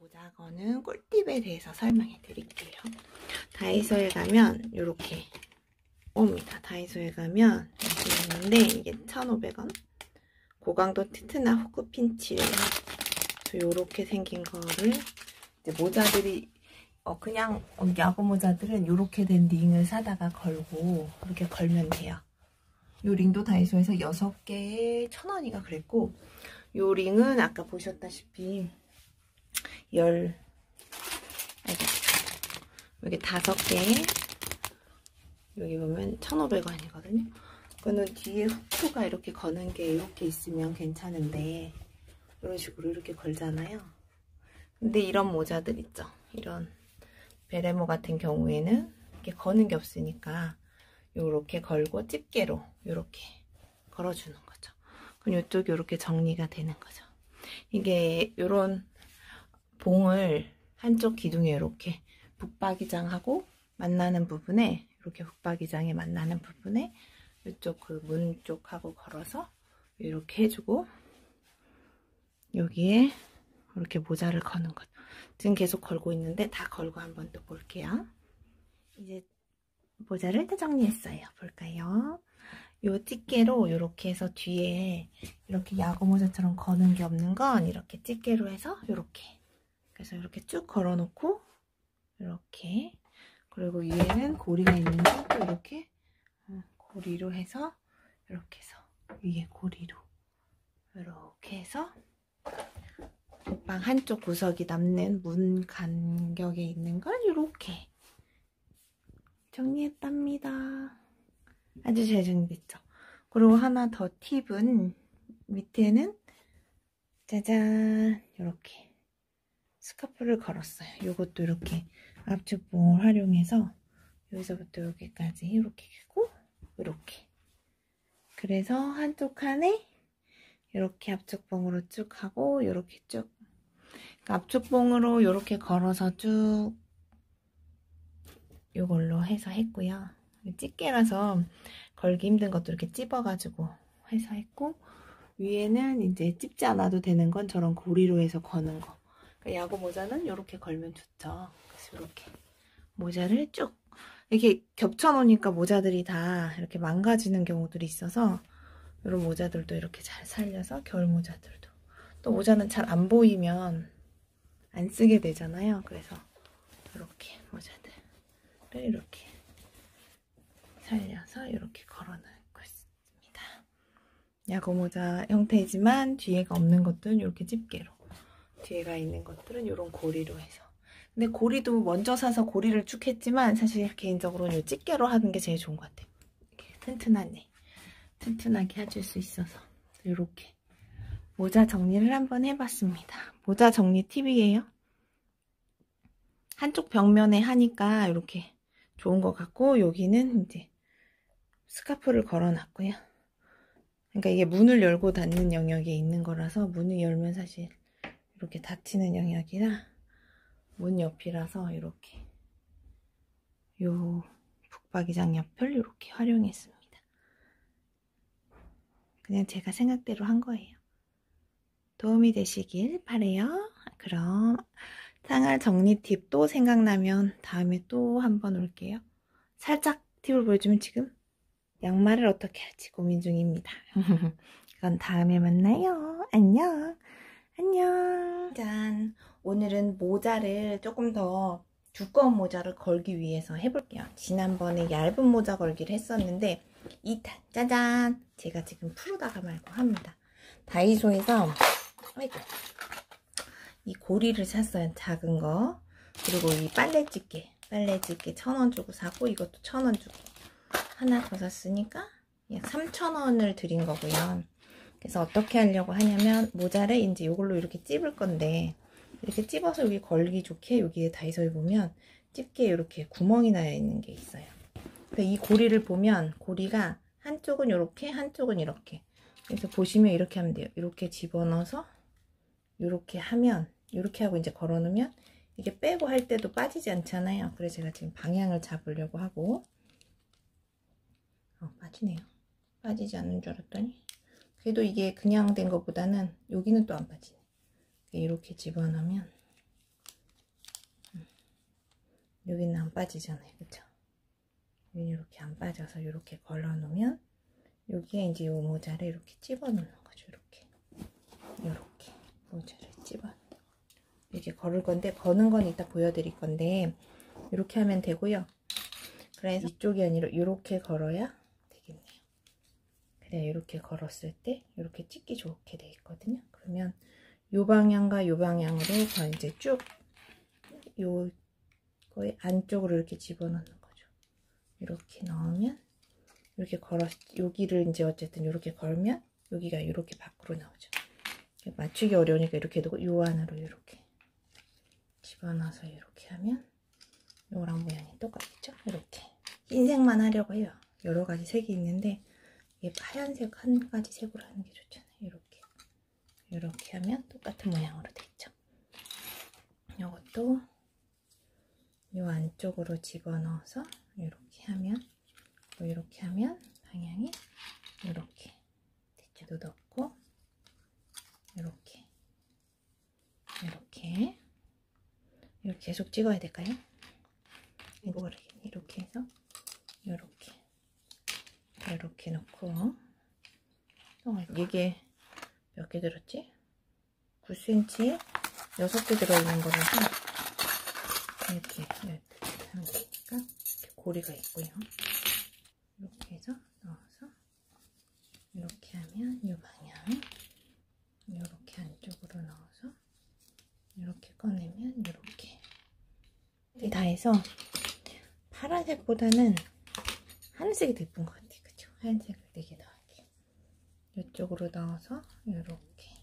모자 거는 꿀팁에 대해서 설명해 드릴게요. 다이소에 가면 이렇게 옵니다. 다이소에 가면 이렇게 있는데 이게 1,500원. 고강도 티트나 후크 핀치예요. 이렇게 생긴 거를 이제 모자들이 그냥 야구 모자들은 이렇게 된 링을 사다가 걸고 이렇게 걸면 돼요. 이 링도 다이소에서 6개에 1,000원이가 그랬고, 이 링은 아까 보셨다시피 여기 5개, 여기 보면 1,500원이거든요. 그거는 뒤에 후크가 이렇게 거는 게 이렇게 있으면 괜찮은데 이런 식으로 이렇게 걸잖아요. 근데 이런 모자들 있죠. 이런 베레모 같은 경우에는 이렇게 거는 게 없으니까 이렇게 걸고 집게로 이렇게 걸어주는 거죠. 그럼 이쪽이 이렇게 정리가 되는 거죠. 이게 이런 봉을 한쪽 기둥에 이렇게 북박이장하고 만나는 부분에, 이렇게 북박이장에 만나는 부분에 이쪽 그 문 쪽하고 걸어서 이렇게 해주고, 여기에 이렇게 모자를 거는 것. 지금 계속 걸고 있는데 다 걸고 한번 또 볼게요. 이제 모자를 다 정리했어요. 볼까요? 요 집게로 이렇게 해서 뒤에 이렇게 야구 모자처럼 거는 게 없는 건 이렇게 집게로 해서 이렇게, 그래서 이렇게 쭉 걸어 놓고 이렇게, 그리고 위에는 고리가 있는데 또 이렇게 고리로 해서 이렇게 해서 위에 고리로 이렇게 해서 옷방 한쪽 구석이 남는 문 간격에 있는 걸 이렇게 정리했답니다. 아주 잘 정리됐죠? 그리고 하나 더 팁은 밑에는 짜잔 이렇게 스카프를 걸었어요. 이것도 이렇게 압축봉을 활용해서 여기서부터 여기까지 이렇게 하고 이렇게, 그래서 한쪽 칸에 이렇게 압축봉으로 쭉 하고 이렇게 쭉, 그러니까 압축봉으로 이렇게 걸어서 쭉 이걸로 해서 했고요. 집게라서 걸기 힘든 것도 이렇게 찝어가지고 해서 했고, 위에는 이제 찝지 않아도 되는 건 저런 고리로 해서 거는 거. 그러니까 야구 모자는 이렇게 걸면 좋죠. 그래서 이렇게 모자를 쭉 이렇게 겹쳐 놓으니까 모자들이 다 이렇게 망가지는 경우들이 있어서 이런 모자들도 이렇게 잘 살려서, 겨울 모자들도 또 모자는 잘 안 보이면 안 쓰게 되잖아요. 그래서 이렇게 모자들을 이렇게 살려서 이렇게 걸어놓고 있습니다. 야구 모자 형태이지만 뒤에가 없는 것들은 이렇게 집게로, 뒤에가 있는 것들은 이런 고리로 해서. 근데 고리도 먼저 사서 고리를 쭉 했지만 사실 개인적으로는 이 집게로 하는 게 제일 좋은 것 같아요. 이렇게 튼튼하게 해줄 수 있어서. 이렇게 모자 정리를 한번 해봤습니다. 모자 정리 팁이에요. 한쪽 벽면에 하니까 이렇게 좋은 것 같고, 여기는 이제 스카프를 걸어놨고요. 그러니까 이게 문을 열고 닫는 영역에 있는 거라서, 문을 열면 사실 이렇게 닫히는 영역이라 문 옆이라서 이렇게 요 북박이장 옆을 이렇게 활용했습니다. 그냥 제가 생각대로 한 거예요. 도움이 되시길 바래요. 그럼 상할 정리 팁도 생각나면 다음에 또 한번 올게요. 살짝 팁을 보여주면 지금 양말을 어떻게 할지 고민 중입니다. 그건 다음에 만나요. 안녕. 안녕. 짠. 오늘은 모자를 조금 더 두꺼운 모자를 걸기 위해서 해볼게요. 지난번에 얇은 모자 걸기를 했었는데 2탄 짜잔, 제가 지금 프로다가 말고 합니다. 다이소에서 이 고리를 샀어요. 작은 거. 그리고 이 빨래집게 1,000원 주고 사고, 이것도 1,000원 주고 하나 더 샀으니까 약 3,000원을 들인 거고요. 그래서 어떻게 하려고 하냐면, 모자를 이제 이걸로 이렇게 찝을 건데, 이렇게 찝어서 여기 걸기 좋게 여기에 다이소에 보면 집게에 이렇게 구멍이 나 있는 게 있어요. 근데 이 고리를 보면 고리가 한쪽은 이렇게, 한쪽은 이렇게. 그래서 보시면 이렇게 하면 돼요. 이렇게 집어넣어서 이렇게 하면, 이렇게 하고 이제 걸어놓으면 이게 빼고 할 때도 빠지지 않잖아요. 그래서 제가 지금 방향을 잡으려고 하고, 빠지네요. 빠지지 않는 줄 알았더니, 그래도 이게 그냥 된 것보다는 여기는 또 안 빠지네. 이렇게 집어넣으면 여기는 안 빠지잖아요. 그쵸? 여기 이렇게 안 빠져서 이렇게 걸어 놓으면 여기에 이제 이 모자를 이렇게 집어 넣는 거죠. 이렇게 모자를 집어 이렇게 걸을 건데, 거는 건 이따 보여드릴 건데 이렇게 하면 되고요. 그래서 이쪽이 아니라 이렇게 걸어야 되겠네요. 그래야 이렇게 걸었을 때 이렇게 찍기 좋게 돼 있거든요. 그러면 요 방향과 요 방향으로 이제 쭉 요거의 안쪽으로 이렇게 집어넣는 거죠. 이렇게 넣으면 이렇게 여기를 이제 어쨌든 이렇게 걸면 여기가 이렇게 밖으로 나오죠. 맞추기 어려우니까 이렇게 두고 요 안으로 이렇게 집어넣어서 이렇게 하면 요랑 모양이 똑같겠죠? 이렇게 흰색만 하려고 해요. 여러 가지 색이 있는데 이게 하얀색 한 가지 색으로 하는 게 좋잖아요. 이렇게 하면 똑같은 모양으로 돼 있죠. 요것도 요 안쪽으로 집어넣어서 이렇게 하면 방향이 이렇게 대체도 넣고 이렇게 계속 찍어야 될까요? 이렇게 해서 이렇게 놓고, 이게 몇 개 들었지? 9cm 6개 들어있는 거라서 이렇게 하면 되니까 이렇게 고리가 있고요. 이렇게 해서 넣어서 이렇게 하면 이 방향 이렇게 안쪽으로 넣어서 이렇게 꺼내면 이렇게 다 해서 파란색보다는 하늘색이 더 예쁜 것 같아요. 그쵸? 하얀색을 되게 더할게요. 이쪽으로 넣어서 이렇게,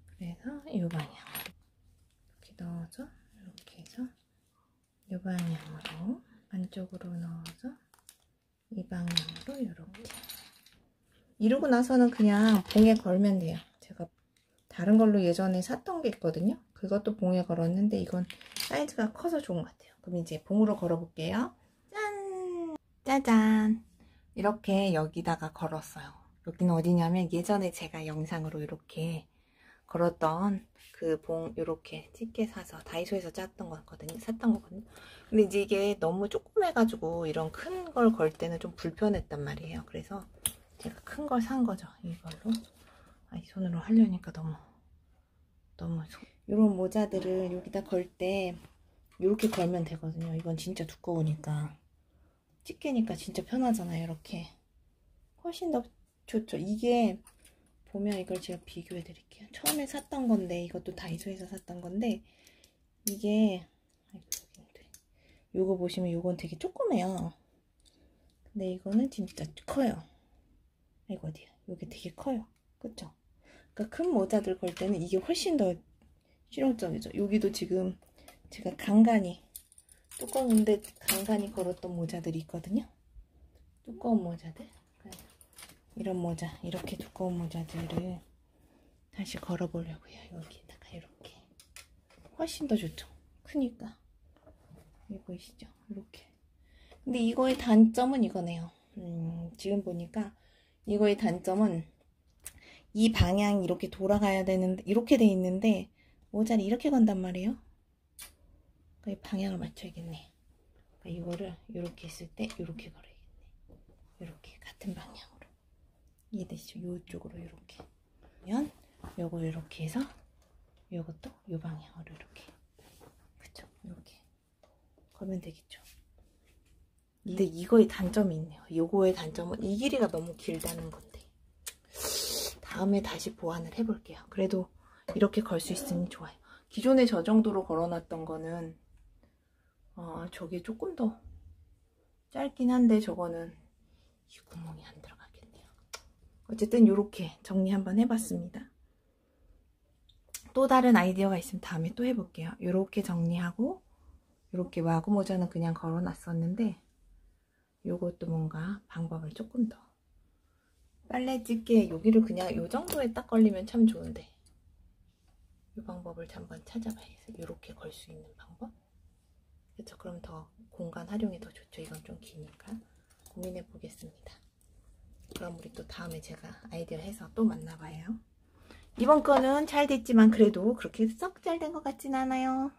그래서 이 방향으로 이렇게 넣어서 이렇게 해서 이 방향으로 안쪽으로 넣어서 이 방향으로 이렇게 이러고 나서는 그냥 봉에 걸면 돼요. 제가 다른 걸로 예전에 샀던 게 있거든요. 그것도 봉에 걸었는데 이건 사이즈가 커서 좋은 것 같아요. 그럼 이제 봉으로 걸어 볼게요. 짠! 짜잔! 이렇게 여기다가 걸었어요. 여기는 어디냐면 예전에 제가 영상으로 이렇게 걸었던 그 봉 이렇게 찢게 사서 다이소에서 샀던 거거든요. 근데 이제 이게 너무 조그매가지고 이런 큰 걸 걸 때는 좀 불편했단 말이에요. 그래서 제가 큰 걸 산 거죠. 이걸로. 이 손으로 하려니까 너무 이런 모자들을 여기다 걸 때 이렇게 걸면 되거든요. 이건 진짜 두꺼우니까 집게니까 진짜 편하잖아요. 이렇게 훨씬 더 좋죠. 이게 보면 이걸 제가 비교해 드릴게요. 처음에 샀던 건데, 이것도 다이소에서 샀던 건데, 이게 요거 보시면 요건 되게 조그매요. 근데 이거는 진짜 커요. 이거 어디야? 요게 되게 커요. 그쵸? 그러니까 큰 모자들 걸 때는 이게 훨씬 더 실용적이죠. 여기도 지금 제가 간간히 두꺼운데 간간히 걸었던 모자들이 있거든요. 두꺼운 모자들. 이런 모자, 이렇게 두꺼운 모자들을 다시 걸어보려고요. 여기에다가 이렇게. 훨씬 더 좋죠. 크니까. 여기 보이시죠? 이렇게. 근데 이거의 단점은 이거네요. 지금 보니까 이거의 단점은 이 방향이 이렇게 돌아가야 되는데, 이렇게 돼 있는데 모자를 이렇게 건단 말이에요. 그러니까 이 방향을 맞춰야겠네. 그러니까 이거를 이렇게 했을 때 이렇게 걸어야겠네. 이렇게 같은 방향으로. 이해되시죠? 이쪽으로 이렇게. 그러면 요거 이렇게 해서 요것도 요 방향으로 이렇게. 그쵸? 이렇게 걸면 되겠죠. 근데 이거의 단점이 있네요. 요거의 단점은 이 길이가 너무 길다는 건데, 다음에 다시 보완을 해볼게요. 그래도 이렇게 걸 수 있으니 좋아요. 기존에 저 정도로 걸어놨던 거는 저게 조금 더 짧긴 한데 저거는 이 구멍이 안 들어가겠네요. 어쨌든 이렇게 정리 한번 해봤습니다. 또 다른 아이디어가 있으면 다음에 또 해볼게요. 이렇게 정리하고, 이렇게 와구 모자는 그냥 걸어놨었는데 요것도 뭔가 방법을 조금 더, 빨래 집게 여기를 그냥 요 정도에 딱 걸리면 참 좋은데, 이 방법을 한번 찾아봐야겠어요. 이렇게 걸 수 있는 방법. 그렇죠? 그럼 더 공간 활용이 더 좋죠. 이건 좀 기니까 고민해 보겠습니다. 그럼 우리 또 다음에 제가 아이디어 해서 또 만나봐요. 이번 거는 잘 됐지만 그래도 그렇게 썩 잘 된 것 같진 않아요.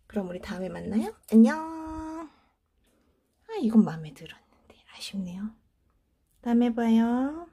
그럼 우리 다음에 만나요. 안녕. 아, 이건 마음에 들었는데 아쉽네요. 다음에 봐요.